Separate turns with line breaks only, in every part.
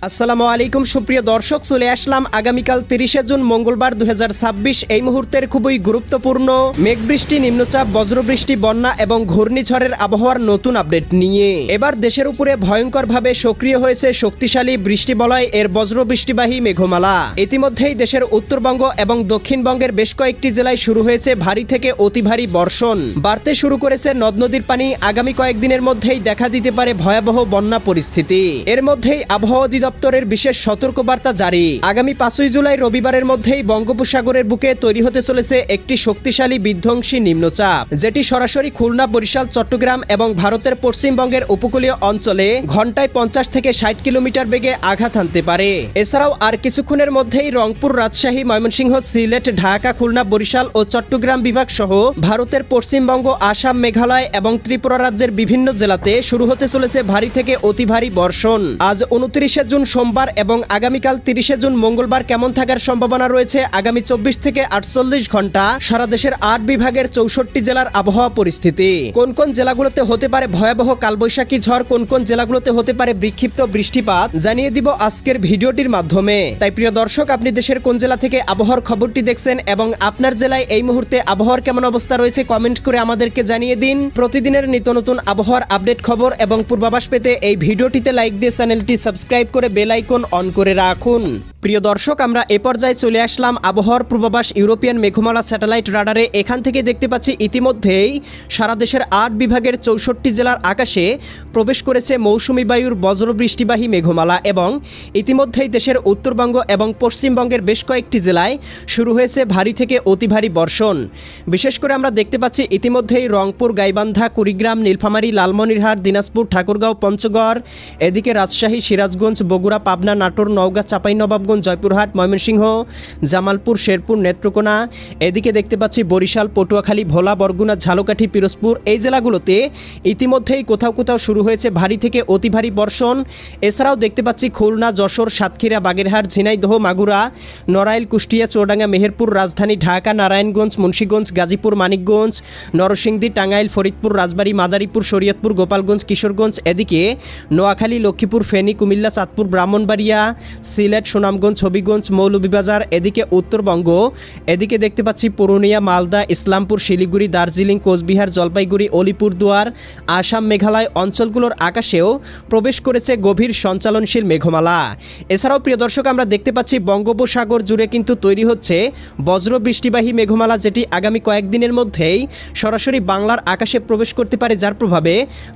আসসালামু আলাইকুম সুপ্রিয় দর্শক, চলে আসলাম আগামীকাল 30শে জুন মঙ্গলবার 2026 এই মুহূর্তের খুবই গুরুত্বপূর্ণ মেঘবৃষ্টি, নিম্নচাপ, বজ্রবৃষ্টি, বন্যা এবং ঘূর্ণিঝড়ের আবহাওয়ার নতুন আপডেট নিয়ে। এবার দেশের উপরে ভয়ঙ্করভাবে সক্রিয় হয়েছে শক্তিশালী বৃষ্টিবলয় এর বজ্রবৃষ্টিবাহী মেঘমালা। ইতিমধ্যেই দেশের উত্তরবঙ্গ এবং দক্ষিণবঙ্গের বেশ কয়েকটি জেলায় শুরু হয়েছে ভারী থেকে অতি ভারী বর্ষণ। বাড়তে শুরু করেছে নদ নদীর পানি। আগামী কয়েকদিনের মধ্যেই দেখা দিতে পারে ভয়াবহ বন্যা পরিস্থিতি। এর মধ্যেই আবহাওয়া অধিদপ্তরের বিশেষ সতর্কবার্তা জারি। আগামী 5ই জুলাই রবিবারের মধ্যেই বঙ্গোপসাগরের বুকে তৈরি হতে চলেছে একটি শক্তিশালী বিধ্বংসী নিম্নচাপ, যেটি সরাসরি খুলনা, বরিশাল, চট্টগ্রাম এবং ভারতের পশ্চিমবঙ্গের উপকূলীয় অঞ্চলে ঘন্টায় 50 থেকে 60 কিলোমিটার বেগে আঘাত হানতে পারে। এছাড়াও আর কিছুক্ষণের মধ্যেই রংপুর, রাজশাহী, ময়মনসিংহ, সিলেট, ঢাকা, খুলনা, বরিশাল ও চট্টগ্রাম বিভাগ সহ ভারতের পশ্চিমবঙ্গ, আসাম, মেঘালয় এবং ত্রিপুরা রাজ্যের বিভিন্ন জেলাতে শুরু হতে চলেছে ভারী থেকে অতি ভারী বর্ষণ। আজ 29শে জুন সোমবার এবং আগামীকাল 30শে জুন মঙ্গলবার কেমন থাকার সম্ভাবনা রয়েছে আগামী 24 থেকে 48 ঘন্টা সারা দেশের 8 বিভাগের 64 জেলার আবহাওয়া পরিস্থিতি। কোন কোন জেলাগুলোতে হতে পারে ভয়াবহ কালবৈশাখী ঝড়, কোন কোন জেলাগুলোতে হতে পারে বিক্ষিপ্ত বৃষ্টিপাত জানিয়ে দিব আজকের ভিডিওটির মাধ্যমে। তাই প্রিয় দর্শক, আপনি দেশের কোন জেলা থেকে আবহাওয়ার খবরটি দেখছেন এবং আপনার জেলায় এই মুহূর্তে আবহাওয়ার কেমন অবস্থা রয়েছে কমেন্ট করে আমাদেরকে জানিয়ে দিন। প্রতিদিনের নিত্য নতুন আবহাওয়ার আপডেট খবর এবং পূর্বাভাস পেতে এই ভিডিওটিতে লাইক দিয়ে চ্যানেলটি সাবস্ক্রাইব করে বেল আইকন অন করে রাখুন। প্রিয় দর্শক, আমরা এ পর্যায়ে চলে আসলাম আবহাওয়ার পূর্বাভাস ইউরোপিয়ান মেঘমালা স্যাটেলাইট রাডারে। এখান থেকে দেখতে পাচ্ছি ইতিমধ্যেই সারা দেশের 8 বিভাগের 64 জেলার আকাশে প্রবেশ করেছে মৌসুমী বায়ুর বজ্রবৃষ্টিবাহী মেঘমালা এবং ইতিমধ্যেই দেশের উত্তরবঙ্গ এবং পশ্চিমবঙ্গের বেশ কয়েকটি জেলায় শুরু হয়েছে ভারী থেকে অতি ভারী বর্ষণ। বিশেষ করে আমরা দেখতে পাচ্ছি ইতিমধ্যেই রংপুর, গাইবান্ধা, কুড়িগ্রাম, নীলফামারী, লালমনিরহাট, দিনাজপুর, ঠাকুরগাঁও, পঞ্চগড়, এদিকে রাজশাহী, সিরাজগঞ্জ, বগুড়া, পাবনা, নাটোর, নওগাঁ, চাঁপাইনবাবগঞ্জ, জয়পুরহাট, ময়মনসিংহ, জামালপুর, শেরপুর, নেত্রকোনা, এদিকে দেখতে পাচ্ছি বরিশাল, পটুয়াখালী, ভোলা, বরগুনা, ঝালকাঠি, পিরোজপুর, এই জেলাগুলোতে ইতিমধ্যেই কোথাও কোথাও শুরু হয়েছে ভারী থেকে অতি ভারী বর্ষণ। এছাড়াও দেখতে পাচ্ছি খুলনা, যশোর, সাতক্ষীরা, বাগেরহাট, ঝিনাইদহ, মাগুরা, নড়াইল, কুষ্টিয়া, চুয়াডাঙ্গা, মেহেরপুর, রাজধানী ঢাকা, নারায়ণগঞ্জ, মুন্সিগঞ্জ, গাজীপুর, মানিকগঞ্জ, নরসিংদী, টাঙ্গাইল, ফরিদপুর, রাজবাড়ী, মাদারীপুর, শরীয়তপুর, গোপালগঞ্জ, কিশোরগঞ্জ, এদিকে নোয়াখালী, লক্ষ্মীপুর, ফেনী, কুমিল্লা, চাঁদপুর, ব্রাহ্মণবাড়িয়া, সিলেট, সুনামগঞ্জ, হবিগঞ্জ, মৌলভীবাজার, এদিকে উত্তরবঙ্গ, এদিকে দেখতে পাচ্ছি পুরুলিয়া, মালদা, ইসলামপুর, শিলিগুড়ি, দার্জিলিং, কোচবিহার, জলপাইগুড়ি, আলিপুরদুয়ার, আসাম, মেঘালয় অঞ্চলগুলোর আকাশেও প্রবেশ করেছে গভীর সঞ্চালনশীল মেঘমালা। এছাড়াও প্রিয় দর্শক, আমরা দেখতে পাচ্ছি বঙ্গোপসাগর জুড়ে কিন্তু তৈরি হচ্ছে বজ্রবৃষ্টিবাহী মেঘমালা, যেটি আগামী কয়েকদিনের মধ্যেই সরাসরি বাংলার আকাশে প্রবেশ করতে পারে, যার প্রভাবে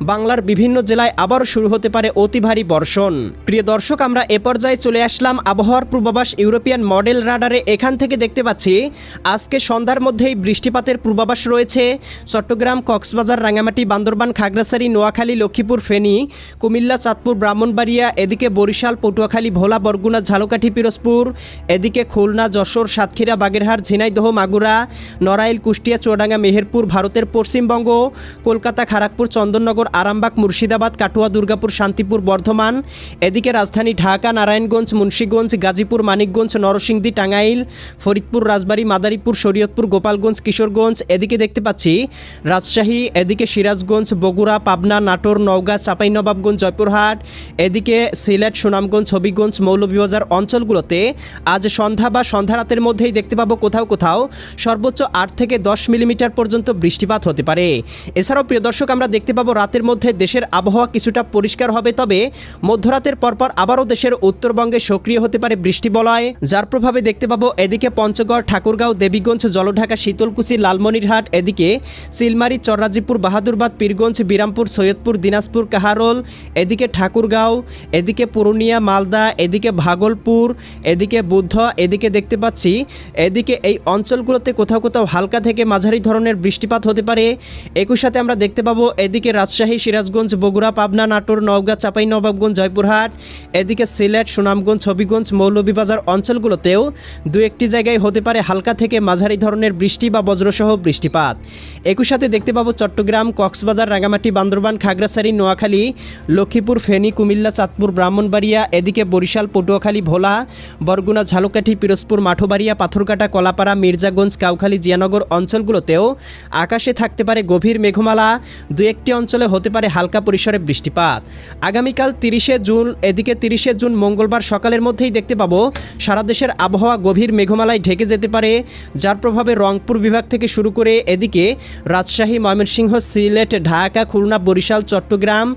বাংলার বিভিন্ন জেলায় আবারও শুরু হতে পারে অতি ভারী বর্ষণ। প্রিয় দর্শক, আমরা এ পর্যায়ে চলে আসলাম আবহাওয়ার পূর্বাভাস ইউরোপিয়ান মডেল রাডারে। এখান থেকে দেখতে পাচ্ছি আজকে সন্ধ্যার মধ্যেই বৃষ্টিপাতের পূর্বাভাস রয়েছে চট্টগ্রাম, কক্সবাজার, রাঙ্গামাটি, বান্দরবান, খাগড়াছড়ি, নোয়াখালী, লক্ষ্মীপুর, ফেনী, কুমিল্লা, চাঁদপুর, ব্রাহ্মণবাড়িয়া, এদিকে বরিশাল, পটুয়াখালী, ভোলা, বরগুনা, ঝালকাঠি, পিরোজপুর, এদিকে খুলনা, যশোর, সাতক্ষীরা, বাগেরহাট, ঝিনাইদহ, মাগুরা, নড়াইল, কুষ্টিয়া, চুয়াডাঙ্গা, মেহেরপুর, ভারতের পশ্চিমবঙ্গ, কলকাতা, খড়গপুর, চন্দননগর, আরামবাগ, মুর্শিদাবাদ, কাটুয়া, দুর্গাপুর, শান্তিপুর, বর্ধমান, এদিকে রাজধানী ঢাকা, নারায়ণগঞ্জ, মুন্সিগঞ্জ, গাজীপুর, মানিকগঞ্জ, নরসিংদী, টাঙ্গাইল, ফরিদপুর, রাজবাড়ী, মাদারীপুর, শরীয়তপুর, গোপালগঞ্জ, কিশোরগঞ্জ, এদিকে দেখতে পাচ্ছি রাজশাহী, এদিকে সিরাজগঞ্জ, বগুড়া, পাবনা, নাটোর, নওগাঁ, চাঁপাইনবাবগঞ্জ, জয়পুরহাট, এদিকে সিলেট, সুনামগঞ্জ, হবিগঞ্জ, মৌলভীবাজার অঞ্চলগুলোতে আজ সন্ধ্যা বা সন্ধ্যা রাতের মধ্যেই দেখতে পাবো কোথাও কোথাও সর্বোচ্চ 8 থেকে 10 মিলিমিটার পর্যন্ত বৃষ্টিপাত হতে পারে। এছাড়াও প্রিয় দর্শক, আমরা দেখতে পাবো রাতের মধ্যে দেশের আবহাওয়া কিছুটা পরিষ্কার হবে, তবে মধ্যরাতের পরপর আবারও দেশের উত্তরবঙ্গে সক্রিয় হতে পারে বৃষ্টিবলয়, যার প্রভাবে দেখতে পাবো এদিকে পঞ্চগড়, ঠাকুরগাঁও, দেবীগঞ্জ, জলঢাকা, শীতলকুচি, লালমনিরহাট, এদিকে সিলমারি, চররাজিপুর, বাহাদুরবাদ, পীরগঞ্জ, বিরামপুর, সৈয়দপুর, দিনাজপুর, কাহারোল, এদিকে ঠাকুরগাঁও, এদিকে পুরুলিয়া, মালদা, এদিকে ভাগলপুর, এদিকে বুদ্ধ, এদিকে দেখতে পাচ্ছি এদিকে এই অঞ্চলগুলোতে কোথাও কোথাও হালকা থেকে মাঝারি ধরনের বৃষ্টিপাত হতে পারে। একই সাথে আমরা দেখতে পাবো এদিকে রাজশাহী, সিরাজগঞ্জ, বগুড়া, পাবনা, নাটোর, নওগাঁ, চাঁপাইনবাবগঞ্জ, জয়পুরহাট, এদিকে সিলেট, সুনামগঞ্জ, হবিগঞ্জ, মৌলভীবাজার অঞ্চলগুলোতেও দু একটি জায়গায় হতে পারে হালকা থেকে মাঝারি ধরনের বৃষ্টি বা বজ্রসহ বৃষ্টিপাত। একই সাথে দেখতে পাবো চট্টগ্রাম, কক্সবাজার, রাঙামাটি, বান্দরবান, খাগড়াছড়ি, নোয়াখালী, লক্ষ্মীপুর, ফেনী, কুমিল্লা, চাঁদপুর, ব্রাহ্মণবাড়িয়া, এদিকে বরিশাল, পটুয়াখালী, ভোলা, বরগুনা, ঝালকাঠি, পিরোজপুর, মাঠবাড়িয়া, পাথরঘাটা, কলাপাড়া, মির্জাগঞ্জ, কাউখালী, জিয়ানগর অঞ্চলগুলোতেও আকাশে থাকতে পারে গভীর মেঘমালা। দু একটি অঞ্চলে হতে পারে হালকা পরিসরে বৃষ্টিপাত। আগামীকাল 30শে জুন, এদিকে 30শে জুন মঙ্গলবার সকালের মধ্যেই দেখতে পাবো সারা দেশের আবহাওয়া গভীর মেঘমালায় ঢেকে যেতে পারে, যার প্রভাবে রংপুর বিভাগ থেকে শুরু করে এদিকে রাজশাহী, ময়মনসিংহ, সিলেট, ঢাকা, খুলনা, বরিশাল, চট্টগ্রাম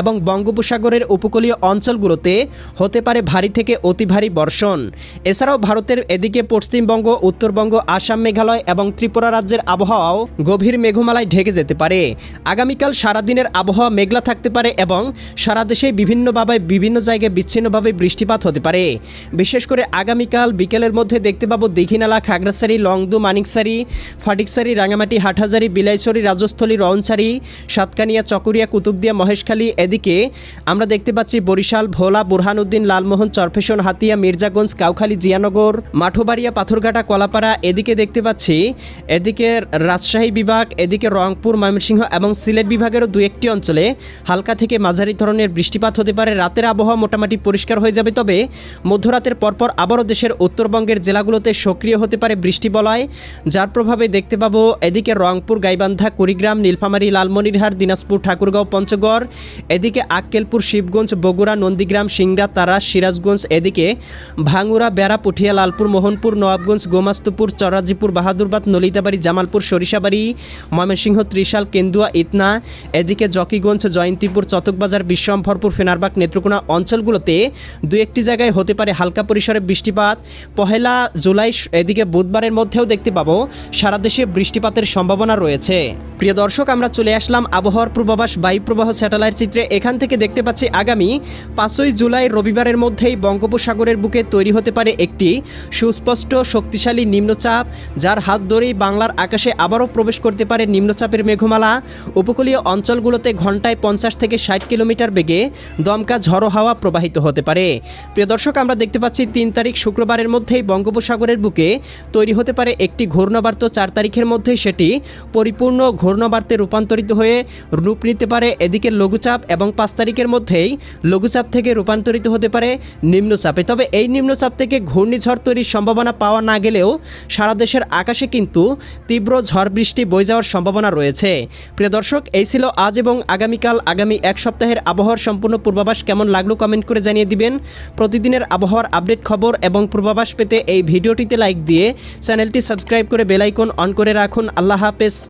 এবং বঙ্গোপসাগরের উপকূলীয় অঞ্চলগুলোতে হতে পারে ভারী থেকে অতি ভারী বর্ষণ। এছাড়াও ভারতের এদিকে পশ্চিমবঙ্গ, উত্তরবঙ্গ, আসাম, মেঘালয় এবং ত্রিপুরা রাজ্যের আবহাওয়াও গভীর মেঘমালায় ঢেকে যেতে পারে। আগামীকাল সারাদিনের আবহাওয়া মেঘলা থাকতে পারে এবং সারা দেশে বিভিন্ন জায়গায় বিচ্ছিন্নভাবে বৃষ্টিপাত হতে পারে। বিশেষ করে আগামীকাল বিকেলের মধ্যে দেখতে পাবো দীঘিনালা, খাগড়াছড়ি, লংদু, মানিকছড়ি, ফটিকছড়ি, রাঙামাটি, হাটহাজারী, বিলাইছড়ি, রাজস্থলী, রওনছড়ি, সাতকানিয়া, চকরিয়া, কুতুবদিয়া, মহেশখালী, এদিকে আমরা দেখতে পাচ্ছি বরিশাল, ভোলা, বুরহানুদ্দিন, লালমোহন, চরফেশন, হাতিয়া, মির্জাগঞ্জ, কাউখালী, জিয়ানগর, মাঠবাড়িয়া, পাথরঘাটা, কলাপাড়া, এদিকে দেখতে পাচ্ছি এদিকে রাজশাহী বিভাগ, এদিকে রংপুর, ময়মনসিংহ এবং সিলেট বিভাগেরও দু একটি অঞ্চলে হালকা থেকে মাঝারি ধরনের বৃষ্টিপাত হতে পারে। রাতের আবহাওয়া মোটামুটি পরিষ্কার হয়ে যাবে, তবে মধ্যরাতের পরপর আবারও দেশের উত্তরবঙ্গের জেলাগুলোতে সক্রিয় হতে পারে বৃষ্টি বলয়, যার প্রভাবে দেখতে পাবো এদিকে রংপুর, গাইবান্ধা, কুড়িগ্রাম, নীলফামারী, লালমনিরহাট, দিনাজপুর, ঠাকুরগাঁও, পঞ্চগড়, এদিকে আক্কেলপুর, শিবগঞ্জ, বগুড়া, নন্দীগ্রাম, সিংড়া, তারাস, সিরাজগঞ্জ, এদিকে ভাঙ্গুড়া, বেড়া, পুঠিয়া, লালপুর, মোহনপুর, নওয়াবগঞ্জ, গোমাস্তুপুর, চরাজিপুর, বাহাদুরবাদ, নলিতাবাড়ি, জামালপুর, সরিষাবাড়ি, ময়মনসিংহ, ত্রিশাল, কেন্দুয়া, ইতনা, এদিকে জকিগঞ্জ, জয়ন্তীপুর, চতকবাজার, বিশ্বম্ভরপুর, ফেনারবাগ, নেত্রকোনা অঞ্চলগুলোতে দু একটি জায়গায় হতে পারে হালকা পরিসরে বৃষ্টিপাত। 1 জুলাই এদিকে বুধবারের মধ্যেও দেখতে পাবো সারা দেশে বৃষ্টিপাতের সম্ভাবনা রয়েছে। প্রিয় দর্শক, আমরা চলে আসলাম আবহাওয়ার পূর্বাভাস বায়ু প্রবাহ স্যাটেলাইট চিত্রে। এখান থেকে দেখতে পাচ্ছি আগামী 5ই জুলাই রবিবারের মধ্যেই বঙ্গোপসাগরের বুকে তৈরি হতে পারে একটি সুস্পষ্ট শক্তিশালী নিম্নচাপ, যার হাত ধরেই বাংলার আকাশে আবারও প্রবেশ করতে পারে নিম্নচাপের মেঘমালা। উপকূলীয় অঞ্চলগুলোতে ঘন্টায় 50 থেকে 60 কিলোমিটার বেগে দমকা ঝড়ো হাওয়া প্রবাহিত হতে পারে। প্রিয় দর্শক, আমরা দেখতে পাচ্ছি 3 তারিখ শুক্রবারের মধ্যেই বঙ্গোপসাগরের বুকে তৈরি হতে পারে একটি ঘূর্ণাবর্ত। 4 তারিখের মধ্যেই সেটি পরিপূর্ণ ঘূর্ণাবর্তে রূপান্তরিত হয়ে রূপ নিতে পারে এদিকে লঘুচাপ, এবং 5 তারিখের মধ্যেই লঘুচাপ থেকে রূপান্তরিত হতে পারে নিম্নচাপে। তবে এই নিম্নচাপ থেকে ঘূর্ণিঝড় তৈরির সম্ভাবনা পাওয়া না গেলেও সারা দেশের আকাশে কিন্তু তীব্র ঝড় বৃষ্টি বয়ে যাওয়ার সম্ভাবনা রয়েছে। প্রিয় দর্শক, এই ছিল আজ এবং আগামীকাল আগামী এক সপ্তাহের আবহাওয়ার সম্পূর্ণ পূর্বাভাস। কেমন লাগলো কমেন্ট করে জানিয়ে দিবেন। প্রতিদিনের আবহাওয়ার আপডেট খবর এবং পূর্বাভাস পেতে এই ভিডিওটিতে লাইক দিয়ে চ্যানেলটি সাবস্ক্রাইব করে বেল আইকন অন করে রাখুন। আল্লাহ হাফেজ।